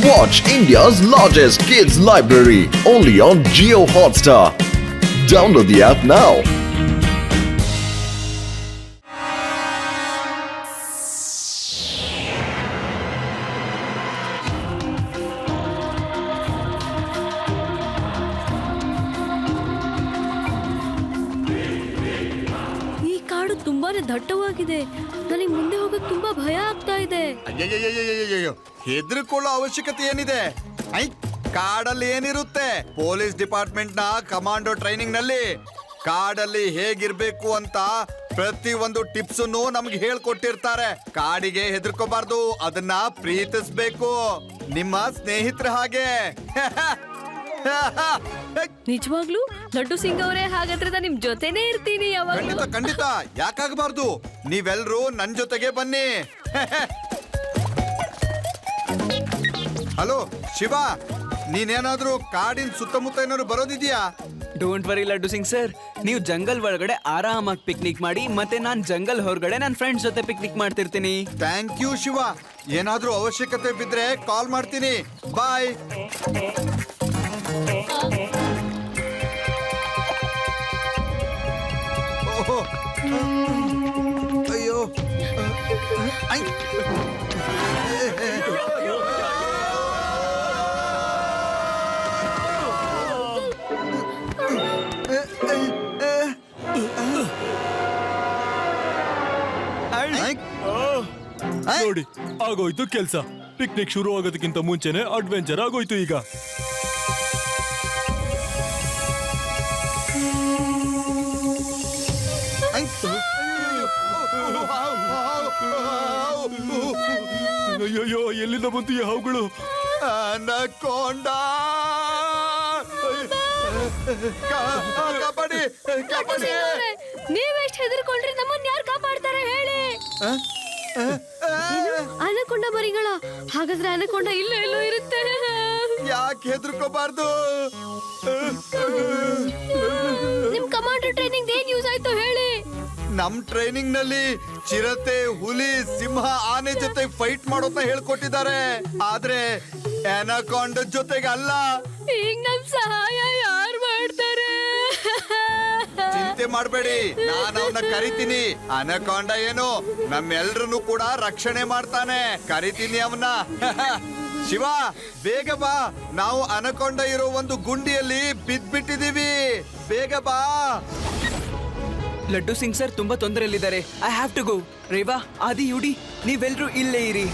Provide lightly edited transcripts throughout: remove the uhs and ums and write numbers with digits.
Watch India's largest kids library only on Jio Hotstar. Download the app now. ಈ ಕಾಡು ತುಂಬಾನೇ ದಟ್ಟವಾಗಿದೆ. ನನಗೆ ಮುಂದೆ ಹೋಗಕ್ ತುಂಬಾ ಭಯ ಆಗ್ತಾ ಇದೆ. ಅಯ್ಯಯ್ಯಯ್ಯಯ್ಯಯ್ಯಯ್ಯೋ, ಹೆದರ್ಕೊಳ್ಳೋ ಅವಶ್ಯಕತೆ ಏನಿದೆ? ಐ ಕಾಡಲ್ಲಿ ಏನಿರುತ್ತೆ? ಪೊಲೀಸ್ ಡಿಪಾರ್ಟ್ಮೆಂಟ್ ನ ಕಮಾಂಡೋ ಟ್ರೈನಿಂಗ್ ನಲ್ಲಿ ಕಾಡಲ್ಲಿ ಹೇಗಿರ್ಬೇಕು ಅಂತ ಪ್ರತಿ ಒಂದು ಟಿಪ್ಸ್ ನಮ್ಗೆ ಹೇಳ್ಕೊಟ್ಟಿರ್ತಾರೆ. ಕಾಡಿಗೆ ಹೆದರ್ಕೋಬಾರ್ದು, ಅದನ್ನ ಪ್ರೀತಿಸ್ಬೇಕು, ನಿಮ್ಮ ಸ್ನೇಹಿತರ ಹಾಗೆ. ನಿಜವಾಗ್ಲೂ ಲಡ್ಡು ಸಿಂಗ್ ಅವರೇ, ಹಾಗಾದ್ರೆ ನಾನು ನಿಮ್ ಜೊತೆನೇ ಇರ್ತೀನಿ ಯಾವಾಗ್ಲೂ. ಖಂಡಿತ ಖಂಡಿತ, ಯಾಕಾಗಬಾರ್ದು? ನೀವೆಲ್ರೂ ನನ್ ಜೊತೆಗೆ ಬನ್ನಿ. ಹಲೋ ಶಿವ, ನೀನೇನಾದ್ರೂ ಕಾಡಿನ ಸುತ್ತಮುತ್ತ ಏನಾದ್ರು ಬರೋದಿದ್ಯಾ? Don't worry Laddu Singh sir, ನೀವು ಜಂಗಲ್ ಒಳಗಡೆ ಆರಾಮಾಗಿ ಪಿಕ್ನಿಕ್ ಮಾಡಿ, ಮತ್ತೆ ನಾನ್ ಜಂಗಲ್ ಹೊರಗಡೆ ನನ್ನ ಫ್ರೆಂಡ್ಸ್ ಜೊತೆ ಪಿಕ್ನಿಕ್ ಮಾಡ್ತಿರ್ತೀನಿ. Thank you Shiva. ಏನಾದ್ರೂ ಅವಶ್ಯಕತೆ ಬಿದ್ರೆ ಕಾಲ್ ಮಾಡ್ತೀನಿ. ಬಾಯ್. ಅಯ್ಯೋ, ಐ. ನೋಡಿ, ಆಗೋಯ್ತು ಕೆಲ್ಸ. ಪಿಕ್ನಿಕ್ ಶುರು ಆಗೋದಕ್ಕಿಂತ ಮುಂಚೆನೆ ಅಡ್ವೆಂಚರ್ ಆಗೋಯ್ತು. ಈಗ ಅಯ್ಯೋ, ಎಲ್ಲಿಂದ ಬಂತು ಈ ಹಾವುಗಳು? ಅನಕೊಂಡ, ಕಾಪಾಡಿ ಕಾಪಾಡಿ. ನೀವೆಷ್ಟು ಹೆದರ್ಕೊಂಡ್ರಿ, ನಮ್ಮನ್ನ ಯಾರು ಕಾಪಾಡ್ತಾರೆ ಹೇಳಿ? ಅನಕೊಂಡ ಮರಿಗಳ? ಹಾಗಾದ್ರೆ ಅನಕೊಂಡ ಇಲ್ಲೋ ಎಲ್ಲೋ ಇರುತ್ತೆ. ಯಾಕೆ ಹೆದರ್ಕೋಬಾರ್ದು? ನಿಮ್ ಕಮಾಂಡರ್ ಟ್ರೈನಿಂಗ್ ಏನ್ ಯೂಸ್ ಆಯ್ತು ಹೇಳಿ? ನಮ್ ಟ್ರೈನಿಂಗ್ ನಲ್ಲಿ ಚಿರತೆ, ಹುಲಿ, ಸಿಂಹ, ಆನೆ ಜೊತೆ ಫೈಟ್ ಮಾಡೋತ ಹೇಳ್ಕೊಟ್ಟಿದ್ದಾರೆ. ಆದ್ರೆ ಅನಕೊಂಡ ಜೊತೆಗೆ ಅಲ್ಲ. ಈಗ ನಮ್ ಸಹಾಯ ಯಾರು ಮಾಡ್ತಾರೆ? ಚಿಂತೆ ಮಾಡ್ಬೇಡಿ, ನಾನು ಅವನ್ನ ಕರಿತೀನಿ. ಅನಕೊಂಡ ಏನು, ನಮ್ಮೆಲ್ರನ್ನು ಕೂಡ ರಕ್ಷಣೆ ಮಾಡ್ತಾನೆ. ಕರಿತೀನಿ ಅವನ್ನ. ಶಿವ, ಬೇಗ ಬಾ, ನಾವು ಅನಕೊಂಡ ಇರೋ ಒಂದು ಗುಂಡಿಯಲ್ಲಿ ಬಿದ್ಬಿಟ್ಟಿದೀವಿ. ಬೇಗ ಬಾ. ಲಡ್ಡು ಸಿಂಗ್ ಸರ್ ತುಂಬಾ ತೊಂದರೆಯಲ್ಲಿದ್ದಾರೆ. I have to go. Reva, Adi, Yudi, ನೀವೆಲ್ರೂ ಇಲ್ಲೇ ಇರಿ.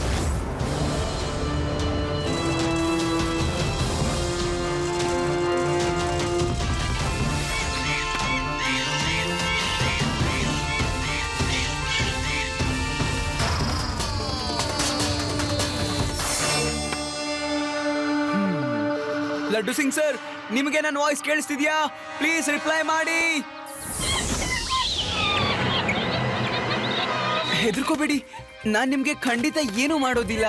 ಲಡ್ಡು ಸಿಂಗ್ ಸರ್, ನಿಮಗೆ ನನ್ನ ವಾಯ್ಸ್ ಕೇಳಿಸ್ತಿದ್ಯಾ? ಪ್ಲೀಸ್ ರಿಪ್ಲೈ ಮಾಡಿ. ಹೆದರ್ಕೋಬೇಡಿ, ನಾನ್ ನಿಮ್ಗೆ ಖಂಡಿತ ಏನೂ ಮಾಡೋದಿಲ್ಲ.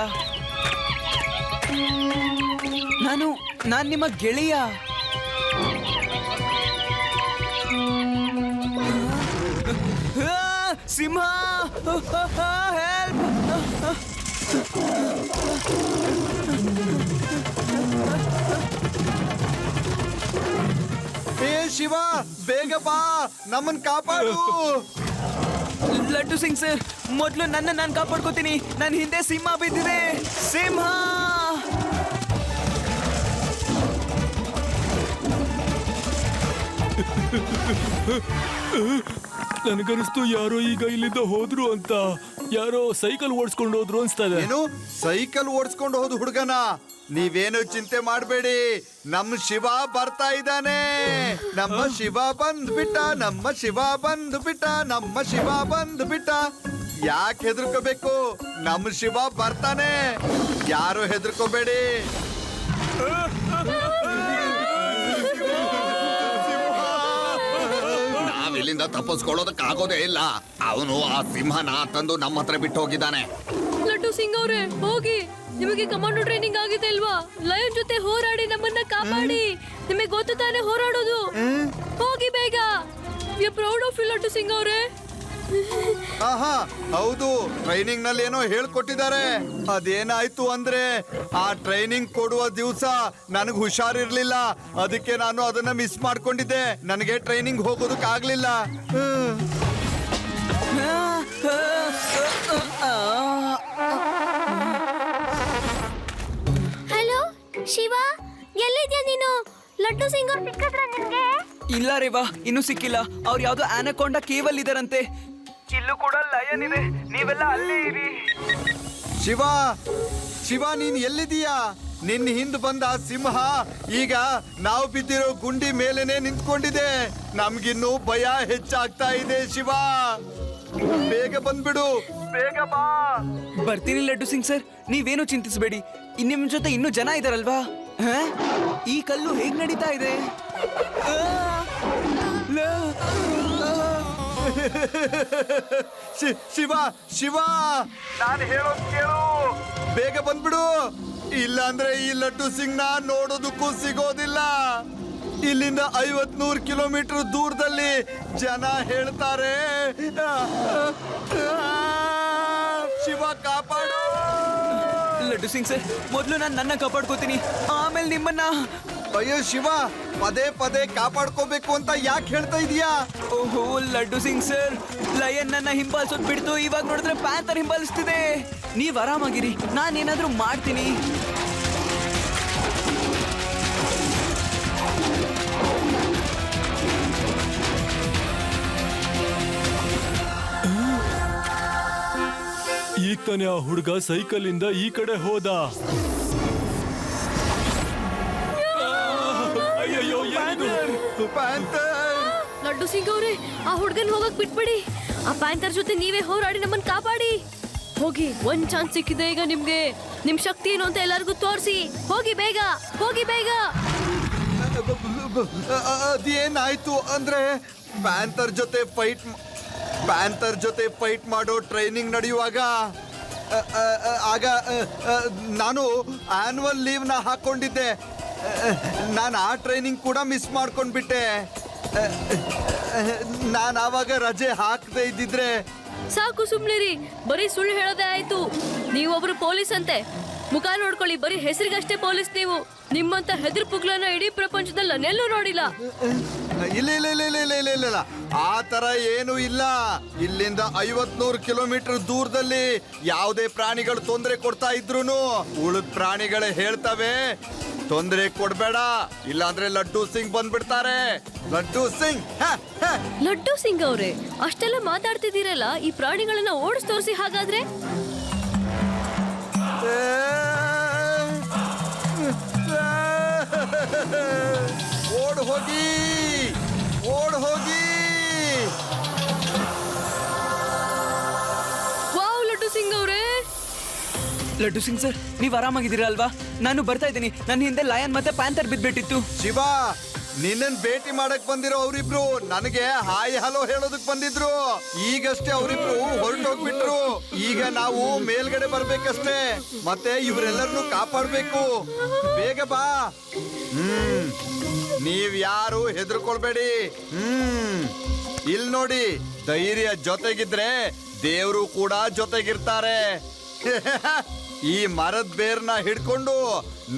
ನಾನ್ ನಿಮ್ಮ ಗೆಳೆಯ. ಸಿಂಹ, ಹೆಲ್ಪ್! ಏ ಶಿವ, ಬೇಗ ಬಾ, ನಮ್ಮನ್ ಕಾಪಾಡು. ಲಡ್ಡು ಸಿಂಗ್ ಸರ್, ಮೊದಲು ನಾನು ಕಾಪಾಡ್ಕೋತೀನಿ. ನನ್ನ ಹಿಂದೆ ಸಿಂಹ ಬಿದ್ದಿದೆ. ಸಿಂಹ! ನನಗನಿಸ್ತು ಯಾರೋ ಈಗ ಇಲ್ಲಿಂದ ಹೋದ್ರು ಅಂತ. ಯಾರೋ ಸೈಕಲ್ ಓಡಿಸ್ಕೊಂಡು ಹೋದ್ರು ಅನ್ಸ್ತಾ ಇದೆ. ಏನು, ಸೈಕಲ್ ಓಡಿಸ್ಕೊಂಡು ಹೋದ ಹುಡುಗನ? ನೀವೇನು ಚಿಂತೆ ಮಾಡಬೇಡಿ, ನಮ್ಮ ಶಿವ ಬರ್ತಾ ಇದ್ದಾನೆ. ನಮ್ಮ ಶಿವ ಬಂದ್ಬಿಟ್ಟ, ನಮ್ಮ ಶಿವ ಬಂದ್ಬಿಟ್ಟ, ನಮ್ಮ ಶಿವ ಬಂದ್ಬಿಟ್ಟ. ಯಾಕೆ ಹೆದರ್ಕೋಬೇಕು? ನಮ್ಮ ಶಿವ ಬರ್ತಾನೆ, ಯಾರು ಹೆದರ್ಕೋಬೇಡಿ. ನಾವಿಲ್ಲಿಂದ ತಪ್ಪಿಸ್ಕೊಳ್ಳೋದಕ್ಕಾಗೋದೇ ಇಲ್ಲ. ಅವನು ಆ ಸಿಂಹನ ತಂದು ನಮ್ಮ ಹತ್ರ ಬಿಟ್ಟು ಹೋಗಿದ್ದಾನೆ. ಲಡ್ಡು ಸಿಂಗ್ ಅವರೇ, ಹೋಗಿ. ನಿಮಗೆ ಕಮಾಂಡೋ ಟ್ರೈನಿಂಗ್ ಆಗಿದೆ ಅಲ್ವಾ? ಲಯನ್ ಜೊತೆ ಹೋರಾಡಿ ನಮ್ಮನ್ನ ಕಾಪಾಡಿ. ನಿಮಗೆ ಗೊತ್ತು ತಾನೇ ಹೋರಾಡೋದು. ಹೋಗಿ ಬೇಗ. We are proud of you Laddu Singh ಅವರೇ. ಆಹಾ ಹೌದು, ಟ್ರೈನಿಂಗ್ ನಲ್ಲಿ ಏನೋ ಹೇಳ್ಕೊಟ್ಟಿದ್ದಾರೆ. ಅದೇನಾಯ್ತು ಅಂದ್ರೆ ಆ ಟ್ರೈನಿಂಗ್ ಕೊಡುವ ದಿವಸ ನನಗ್ ಹುಷಾರಿರ್ಲಿಲ್ಲ, ಅದಕ್ಕೆ ನಾನು ಅದನ್ನ ಮಿಸ್ ಮಾಡ್ಕೊಂಡಿದ್ದೆ. ನನಗೆ ಟ್ರೈನಿಂಗ್ ಹೋಗೋದಕ್ ಆಗ್ಲಿಲ್ಲ. ಹಲೋ ಶಿವ, ಎಲ್ಲಿದ್ಯಾ ನೀನು? ಲಡ್ಡು ಸಿಂಗ್ ಅವ್ರು ಸಿಕ್ಕಿದ್ರ ನಿನ್ಗೆ? ಇಲ್ಲ ರೇವಾ, ಇನ್ನೂ ಸಿಕ್ಕಿಲ್ಲ. ಅವ್ರು ಯಾವ್ದೋ ಆನಕೊಂಡ ಕೇವಲ್ ಇದಾರಂತೆ. ಇಲ್ಲೂ ಕೂಡ ಲಯನ್ ಇದೆ, ನೀವೆಲ್ಲ ಅಲ್ಲೇ ಇರಿ. ಶಿವ ಶಿವ, ನೀನ್ ಎಲ್ಲಿದೀಯಾ? ನಿನ್ನ ಹಿಂದ್ ಬಂದ ಸಿಂಹ ಈಗ ನಾವು ಬಿದ್ದಿರೋ ಗುಂಡಿ ಮೇಲೇನೆ ನಿಂತ್ಕೊಂಡಿದೆ. ನಮ್ಗಿನ್ನೂ ಭಯ ಹೆಚ್ಚಾಗ್ತಾ ಇದೆ. ಶಿವ, ಬೇಗ ಬಂದ್ಬಿಡು, ಬೇಗ ಬಾ. ಬರ್ತೀನಿ ಲಡ್ಡು ಸಿಂಗ್ ಸರ್, ನೀವೇನು ಚಿಂತಿಸಬೇಡಿ. ನಿಮ್ ಜೊತೆ ಇನ್ನೂ ಜನ ಇದಾರಲ್ವಾ? ಹ? ಈ ಕಲ್ಲು ಹೇಗ್ ನಡೀತಾ ಇದೆ? ಆ! ಶಿವ ಶಿವ, ನಾನು ಹೇಳೋದ್ ಕೇಳು, ಬೇಗ ಬಂದ್ಬಿಡು. ಇಲ್ಲ ಅಂದ್ರೆ ಈ ಲಡ್ಡು ಸಿಂಗ್ ನ ನೋಡೋದಕ್ಕೂ ಸಿಗೋದಿಲ್ಲ. ಇಲ್ಲಿಂದ 50-100 ಕಿಲೋಮೀಟರ್ ದೂರದಲ್ಲಿ ಜನ ಹೇಳ್ತಾರೆ. ಶಿವ ಕಾಪಾಡು. ಲಡ್ಡು ಸಿಂಗ್ ಸರ್, ಮೊದಲು ನಾನು ನನ್ನ ಕಾಪಾಡ್ಕೋತೀನಿ, ಆಮೇಲೆ ನಿಮ್ಮನ್ನ. ಅಯ್ಯೋ ಶಿವ, ಪದೇ ಪದೇ ಕಾಪಾಡ್ಕೋಬೇಕು ಅಂತ ಯಾಕೆ ಹೇಳ್ತಾ ಇದೀಯಾ? ಓಹೋ ಲಡ್ಡು ಸಿಂಗ್ ಸರ್, ಲಯನ್ ನನ್ನ ಹಿಂಬಾಲಿಸೋದ್ ಬಿಡ್ತು, ಇವಾಗ ನೋಡಿದ್ರೆ ಪ್ಯಾಂಥರ್ ಹಿಂಬಾಲಿಸ್ತಿದೆ. ನೀವ್ ಆರಾಮಾಗಿರಿ, ನಾನೇನಾದ್ರೂ ಮಾಡ್ತೀನಿ. ಈಗ ತಾನೇ ಆ ಹುಡುಗ ಸೈಕಲ್ ಇಂದ ಈ ಕಡೆ ಹೋದ. ಅಯ್ಯಯ್ಯೋ, ಏನಿದು? ಪ್ಯಾಂಥರ್! ಲಡ್ಡು ಸಿಂಗ್ ಅವ್ರೆ, ಆ ಹುಡ್ಗನ್ ಹೋಗಕ್ ಬಿಟ್ಬಿಡಿ. ಆ ಪ್ಯಾಂಥರ್ ಜೊತೆ ನೀವೇ ಹೋರಾಡಿ ನಮ್ಮನ್ ಕಾಪಾಡಿ. ಹೋಗಿ, ಒಂದ್ ಚಾನ್ಸ್ ಸಿಕ್ಕಿದೆ ಈಗ ನಿಮ್ಗೆ. ನಿಮ್ ಶಕ್ತಿ ಏನು ಅಂತ ಎಲ್ಲರಿಗೂ ತೋರಿಸಿ. ಹೋಗಿ ಬೇಗ, ಹೋಗಿ ಬೇಗ. ಅದೇನಾಯ್ತು ಅಂದ್ರೆ ಪ್ಯಾಂಥರ್ ಜೊತೆ ಫೈಟ್ ಮಾಡೋ ಟ್ರೈನಿಂಗ್ ನಡೆಯುವಾಗ ಆಗ ನಾನು ಆನ್ಯುವಲ್ ಲೀವ್ ನ ಹಾಕೊಂಡಿದ್ದೆ. ನಾನು ಆ ಟ್ರೈನಿಂಗ್ ಕೂಡ ಮಿಸ್ ಮಾಡ್ಕೊಂಡ್ಬಿಟ್ಟೆ. ನಾನು ಆವಾಗ ರಜೆ ಹಾಕದೆ ಇದ್ದಿದ್ರೆ. ಸಾಕು ಸುಮ್ನಿರಿ, ಬರೀ ಸುಳ್ಳು ಹೇಳೋದೇ ಆಯ್ತು. ನೀವೊಬ್ರು ಪೊಲೀಸ್ ಅಂತೆ, ಮುಖ ನೋಡ್ಕೊಳ್ಳಿ. ಬರೀ ಹೆಸರಿಗಷ್ಟೇ ಪೊಲೀಸ್ ನೀವು. ನಿಮ್ಮಂತ ಹೆದರ್ ಪುಗ್ಲನ್ನ ಇಡೀ ಪ್ರಪಂಚದಲ್ಲಿ ನಾನೆಲ್ಲೂ ನೋಡಿಲ್ಲ. ಇಲ್ಲ ಇಲ್ಲ ಇಲ್ಲ ಇಲ್ಲ ಇಲ್ಲ ಇಲ್ಲ ಇಲ್ಲ ಇಲ್ಲ, ಆ ತರ ಏನು ಇಲ್ಲ. ಇಲ್ಲಿಂದ 50-100 ಕಿಲೋಮೀಟರ್ ದೂರದಲ್ಲಿ ಯಾವುದೇ ಪ್ರಾಣಿಗಳು ತೊಂದರೆ ಕೊಡ್ತಾ ಇದ್ರೂನು ಉಳಿದ ಪ್ರಾಣಿಗಳೇ ಹೇಳ್ತವೆ, ತೊಂದರೆ ಕೊಡ್ಬೇಡ, ಇಲ್ಲಾಂದ್ರೆ ಲಡ್ಡು ಸಿಂಗ್ ಬಂದ್ಬಿಡ್ತಾರೆ. ಲಡ್ಡು ಸಿಂಗ್, ಲಡ್ಡು ಸಿಂಗ್ ಅವ್ರೆ, ಅಷ್ಟೆಲ್ಲ ಮಾತಾಡ್ತಿದ್ದೀರಲ್ಲ, ಈ ಪ್ರಾಣಿಗಳನ್ನ ಓಡಿಸ್ ತೋರಿಸಿ. ಹಾಗಾದ್ರೆ ಓಡ್ ಹೋಗಿ, ಓಡ್ ಹೋಗಿ. ವಾವ್ ಲಡ್ಡು ಸಿಂಗ್ ಅವ್ರೆ. ಲಡ್ಡು ಸಿಂಗ್ ಸರ್, ನೀವ್ ಆರಾಮಾಗಿದ್ದೀರಾ ಅಲ್ವಾ? ನಾನು ಬರ್ತಾ ಇದ್ದೀನಿ. ನನ್ನ ಹಿಂದೆ ಲಯನ್ ಮತ್ತೆ ಪ್ಯಾಂಥರ್ ಬಿದ್ಬಿಟ್ಟಿತ್ತು. ಶಿವ, ನಿನ್ನನ್ ಭೇಟಿ ಮಾಡಕ್ ಬಂದಿರೋ ಅವರಿಬ್ರು ನನಗೆ ಹಾಯ್ ಹಲೋ ಹೇಳೋದಕ್ ಬಂದಿದ್ರು. ಈಗಷ್ಟೇ ಅವರಿಬ್ರು ಹೊರಟೋಗ್ಬಿಟ್ರು. ಈಗ ನಾವು ಮೇಲ್ಗಡೆ ಬರ್ಬೇಕಷ್ಟೇ, ಮತ್ತೆ ಇವರೆಲ್ಲರನ್ನು ಕಾಪಾಡ್ಬೇಕು. ಬೇಗ ಬಾ. ನೀವ್ ಯಾರು ಹೆದರ್ಕೊಳ್ಬೇಡಿ. ಇಲ್ ನೋಡಿ, ಧೈರ್ಯ ಜೊತೆಗಿದ್ರೆ ದೇವ್ರು ಕೂಡ ಜೊತೆಗಿರ್ತಾರೆ. ಈ ಮರದ ಬೇರ್ನ ಹಿಡ್ಕೊಂಡು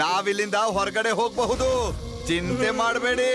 ನಾವಿಲ್ಲಿಂದ ಹೊರಗಡೆ ಹೋಗಬಹುದು. ಚಿಂತೆ ಮಾಡಬೇಡಿ.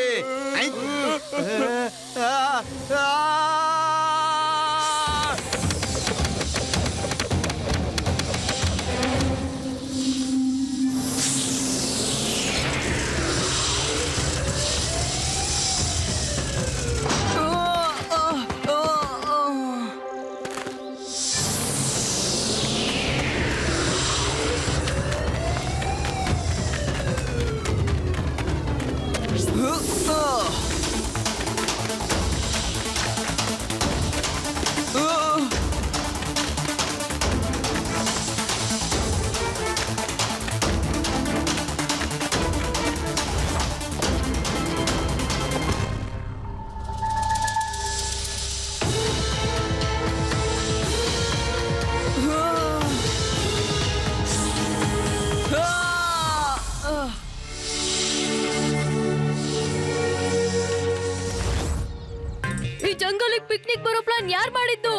ಪಿಕ್ನಿಕ್ ಬರೋ ಪ್ಲಾನ್ ಯಾರ್ ಮಾಡಿದ್ದು?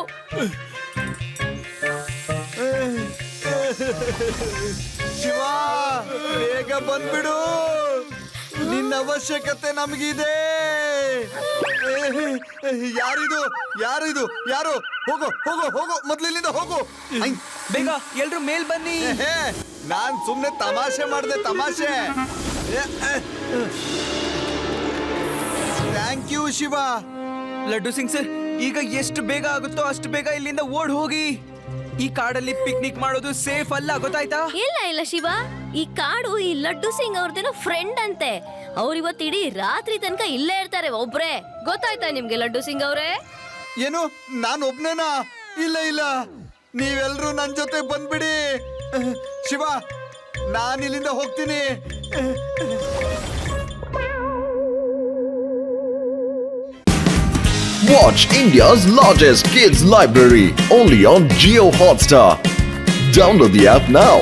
ಶಿವ ಬೇಗ ಬಂದ್ಬಿಡು, ನಿನ್ನ ಅವಶ್ಯಕತೆ ನಮಗಿದೆ. ಯಾರಿದು ಯಾರಿದು ಯಾರು? ಹೋಗೋ ಹೋಗೋ ಹೋಗೋ, ಮೊದ್ಲು ಇಲ್ಲಿಂದ ಹೋಗು. ಐ, ಬೇಗ ಎಲ್ರು ಮೇಲ್ ಬನ್ನಿ. ನಾನ್ ಸುಮ್ನೆ ತಮಾಷೆ ಮಾಡ್ದೆ, ತಮಾಷೆ. Thank you Shiva. Laddu Singh sir, ಈಗ ಎಷ್ಟು ಬೇಗ ಆಗುತ್ತೋ ಅಷ್ಟು ಬೇಗ ಇಲ್ಲಿಂದ ಓಡ್ ಹೋಗಿ. ಈ ಕಾಡಲ್ಲಿ ಪಿಕ್ನಿಕ್ ಮಾಡೋದು ಸೇಫ್ ಅಲ್ಲ, ಗೊತ್ತಾಯ್ತಾ? ಇಲ್ಲ ಇಲ್ಲ ಶಿವ, ಈ ಕಾಡು ಈ ಲಡ್ಡು ಸಿಂಗ್ ಅವ್ರದೇನೋ ಫ್ರೆಂಡ್ ಅಂತೆ. ಅವ್ರು ಇವತ್ತು ಇಡೀ ರಾತ್ರಿ ತನಕ ಇಲ್ಲೇ ಇರ್ತಾರೆ ಒಬ್ರೆ. ಗೊತ್ತಾಯ್ತಾ ನಿಮ್ಗೆ ಲಡ್ಡು ಸಿಂಗ್ ಅವ್ರೆ? ಏನು ನಾನು ಒಬ್ನೇನಾ? ಇಲ್ಲ ಇಲ್ಲ, ನೀವೆಲ್ರೂ ನನ್ ಜೊತೆ ಬಂದ್ಬಿಡಿ. ಶಿವ, ನಾನು ಇಲ್ಲಿಂದ ಹೋಗ್ತೀನಿ. Watch India's largest kids library only on Geo Hotstar. Download the app now.